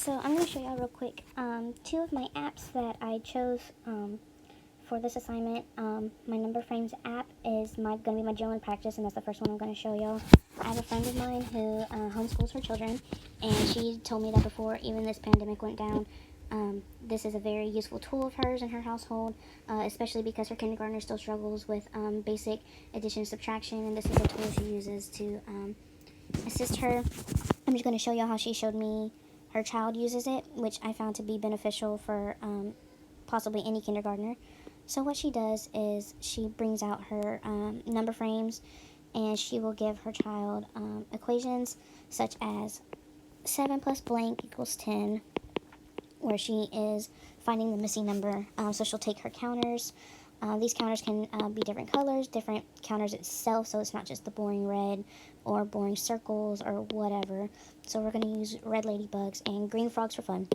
So I'm going to show y'all real quick two of my apps that I chose for this assignment. My number frames app is going to be my drill and practice, and that's the first one I'm going to show y'all. I have a friend of mine who homeschools her children, and she told me that before even this pandemic went down, this is a very useful tool of hers in her household, especially because her kindergartner still struggles with basic addition and subtraction, and this is a tool she uses to assist her. I'm just going to show y'all how she showed me her child uses it, which I found to be beneficial for possibly any kindergartner. So what she does is she brings out her number frames, and she will give her child equations such as 7 plus blank equals 10, where she is finding the missing number. So she'll take her counters. These counters can be different colors, different counters itself, so it's not just the boring red or boring circles or whatever. So we're going to use red ladybugs and green frogs for fun.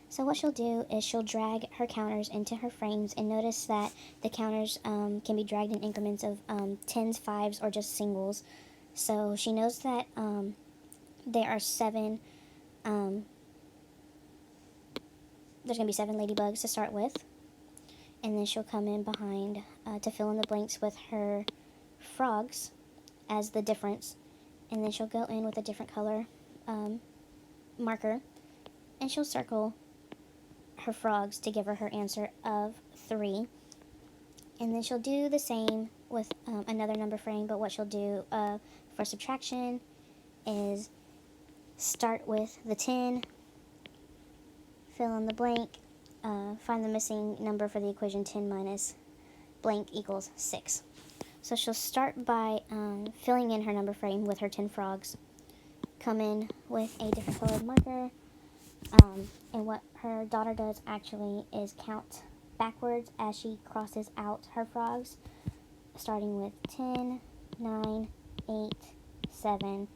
So what she'll do is she'll drag her counters into her frames, and notice that the counters can be dragged in increments of 10s, 5s, or just singles. So she knows that there are 7, there's going to be 7 ladybugs to start with. And then she'll come in behind to fill in the blanks with her frogs as the difference. And then she'll go in with a different color marker, and she'll circle her frogs to give her answer of 3. And then she'll do the same with another number frame, but what she'll do for subtraction is start with the 10, fill in the blank, find the missing number for the equation 10 minus blank equals 6. So she'll start by filling in her number frame with her 10 frogs, come in with a different colored marker, and what her daughter does actually is count backwards as she crosses out her frogs, starting with 10, 9, 8, 7,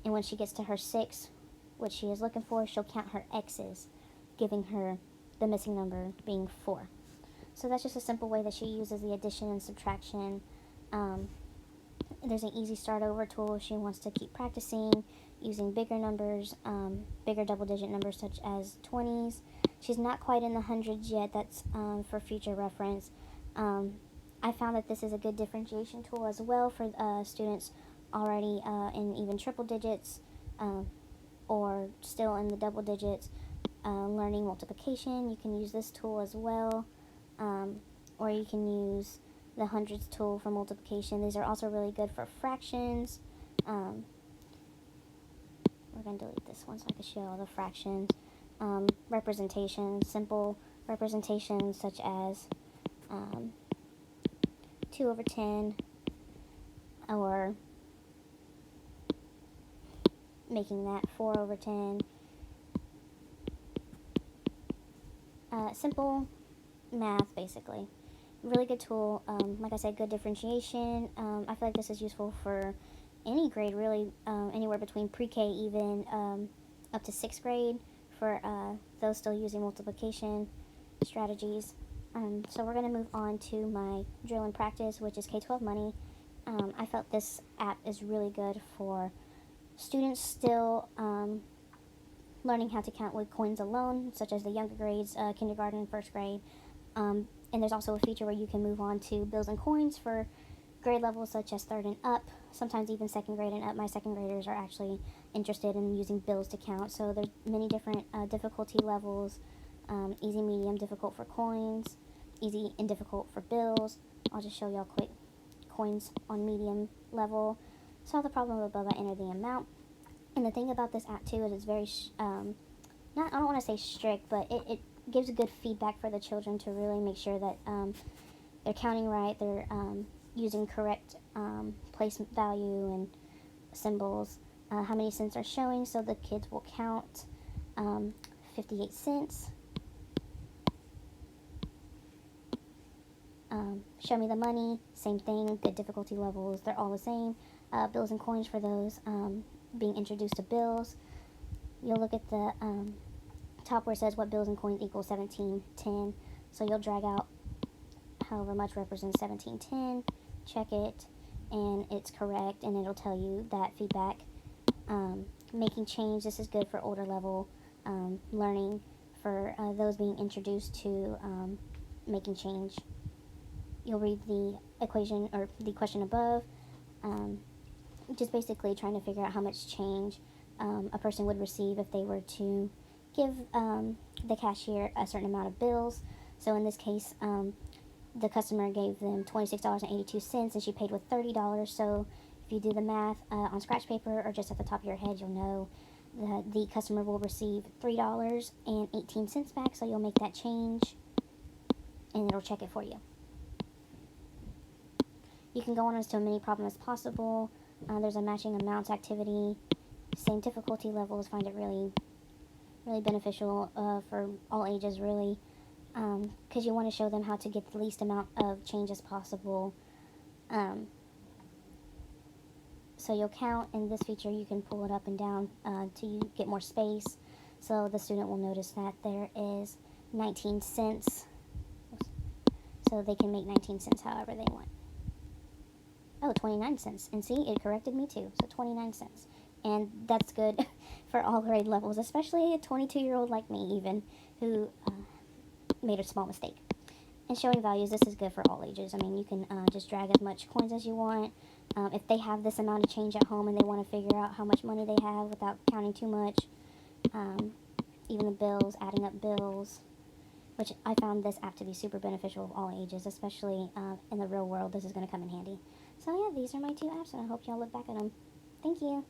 and when she gets to her 6, which she is looking for, she'll count her X's, giving her the missing number being 4. So that's just a simple way that she uses the addition and subtraction. There's an easy start over tool if she wants to keep practicing using bigger numbers, bigger double digit numbers such as 20s. She's not quite in the hundreds yet. That's for future reference. I found that this is a good differentiation tool as well for students already in even triple digits or still in the double digits. Learning multiplication, you can use this tool as well, or you can use the hundreds tool for multiplication. These are also really good for fractions. We're going to delete this one so I can show all the fractions. Representations, simple representations such as 2 over 10, or making that 4 over 10. Simple math, basically. Really good tool. Like I said, good differentiation. I feel like this is useful for any grade, really, anywhere between pre-K even up to 6th grade for those still using multiplication strategies. So we're going to move on to my drill and practice, which is K-12 money. I felt this app is really good for students still learning how to count with coins alone, such as the younger grades, kindergarten and 1st grade. And there's also a feature where you can move on to bills and coins for grade levels such as 3rd and up, sometimes even 2nd grade and up. My 2nd graders are actually interested in using bills to count. So there's many different difficulty levels, easy, medium, difficult for coins, easy and difficult for bills. I'll just show y'all quick. Coins on medium level. Solve the problem above by enter the amount. And the thing about this app too is it's very, I don't want to say strict, but it gives good feedback for the children to really make sure that they're counting right, they're using correct place value and symbols, how many cents are showing, so the kids will count 58 cents. Show me the money, same thing, good difficulty levels, they're all the same. Bills and coins for those being introduced to bills. You'll look at the top where it says what bills and coins equal 1710. So you'll drag out however much represents 1710, check it, and it's correct, and it'll tell you that feedback. Making change, this is good for older level learning for those being introduced to making change. You'll read the equation or the question above, just basically trying to figure out how much change a person would receive if they were to give the cashier a certain amount of bills. So in this case, the customer gave them $26.82 and she paid with $30. So if you do the math on scratch paper or just at the top of your head, you'll know that the customer will receive $3.18 back. So you'll make that change and it'll check it for you. You can go on as to as many problems as possible. There's a matching amounts activity, same difficulty levels. Find it really, really beneficial for all ages, really, because you want to show them how to get the least amount of change as possible. So you'll count. In this feature, you can pull it up and down till you get more space. So the student will notice that there is 19 cents. So they can make 19 cents however they want. Oh, 29 cents. And see, it corrected me too. So 29 cents. And that's good for all grade levels, especially a 22-year-old like me even, who made a small mistake. And showing values, this is good for all ages. I mean, you can just drag as much coins as you want. If they have this amount of change at home and they want to figure out how much money they have without counting too much, even the bills, adding up bills, which I found this app to be super beneficial of all ages, especially in the real world. This is going to come in handy. So yeah, these are my two apps, and I hope y'all look back at them. Thank you.